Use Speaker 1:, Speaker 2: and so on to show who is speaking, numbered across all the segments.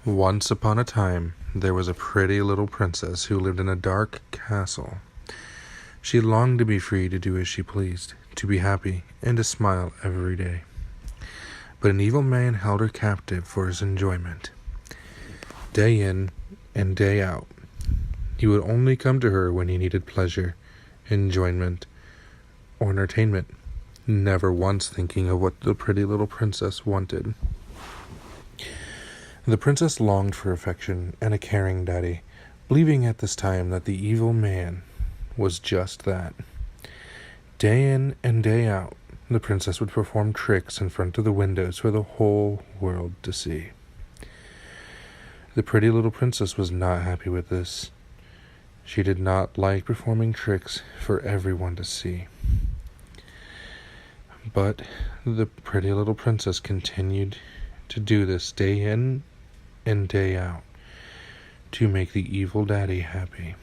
Speaker 1: Once upon a time, there was a pretty little princess who lived in a dark castle. She longed to be free to do as she pleased, to be happy, and to smile every day. But an evil man held her captive for his enjoyment. Day in and day out, he would only come to her when he needed pleasure, enjoyment, or entertainment, never once thinking of what the pretty little princess wanted. The princess longed for affection and a caring daddy, believing at this time that the evil man was just that. Day in and day out, the princess would perform tricks in front of the windows for the whole world to see. The pretty little princess was not happy with this. She did not like performing tricks for everyone to see. But the pretty little princess continued to do this day in and day out to make the evil daddy happy.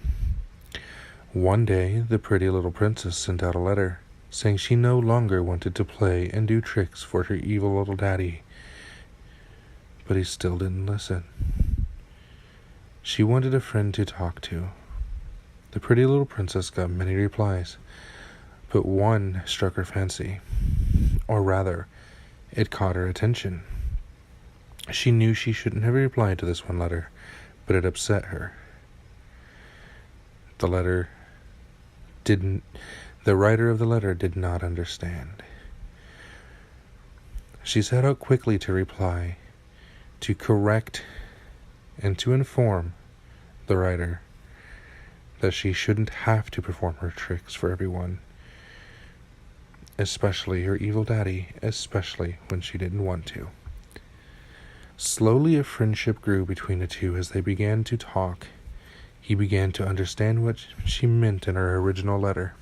Speaker 1: One day, the pretty little princess sent out a letter saying she no longer wanted to play and do tricks for her evil little daddy, but he still didn't listen. She wanted a friend to talk to. The pretty little princess got many replies, but one struck her fancy, or rather, it caught her attention. She knew she shouldn't have replied to this one letter, but it upset her. The writer of the letter did not understand. She set out quickly to reply, to correct and to inform the writer that she shouldn't have to perform her tricks for everyone, especially her evil daddy, especially when she didn't want to. Slowly a friendship grew between the two as they began to talk. He began to understand what she meant in her original letter.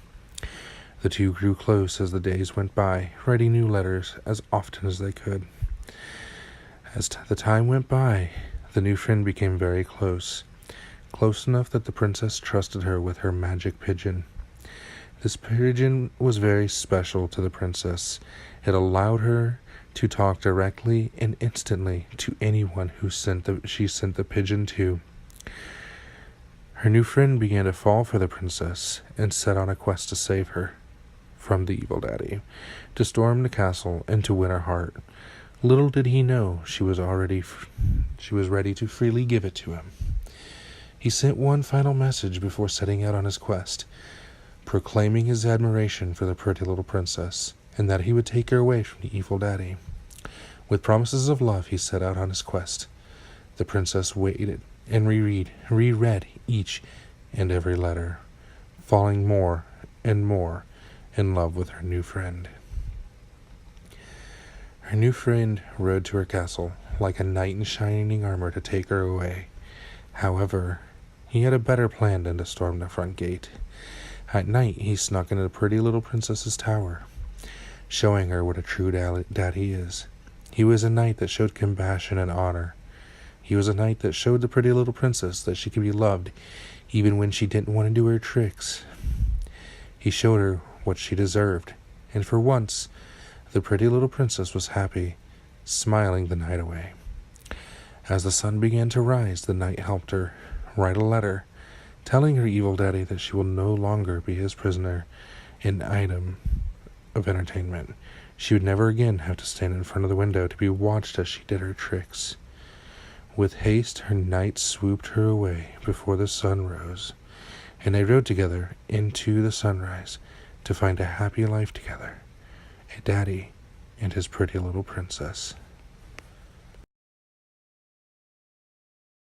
Speaker 1: The two grew close as the days went by, writing new letters as often as they could. As the time went by, the new friend became very close enough that the princess trusted her with her magic pigeon. This pigeon was very special to the princess. It allowed her to talk directly and instantly to anyone who she sent the pigeon to. Her new friend began to fall for the princess and set on a quest to save her from the evil daddy, to storm the castle and to win her heart. Little did he know she was ready to freely give it to him. He sent one final message before setting out on his quest, proclaiming his admiration for the pretty little princess and that he would take her away from the evil daddy. With promises of love, he set out on his quest. The princess waited and reread each and every letter, falling more and more in love with her new friend. Her new friend rode to her castle like a knight in shining armor to take her away. However, he had a better plan than to storm the front gate. At night, he snuck into the pretty little princess's tower, showing her what a true daddy is. He was a knight that showed compassion and honor. He was a knight that showed the pretty little princess that she could be loved even when she didn't want to do her tricks. He showed her what she deserved, and for once, the pretty little princess was happy, smiling the night away. As the sun began to rise, the knight helped her write a letter, telling her evil daddy that she will no longer be his prisoner, an item of entertainment. She would never again have to stand in front of the window to be watched as she did her tricks. With haste, her knight swooped her away before the sun rose, and they rode together into the sunrise to find a happy life together, a daddy and his pretty little princess.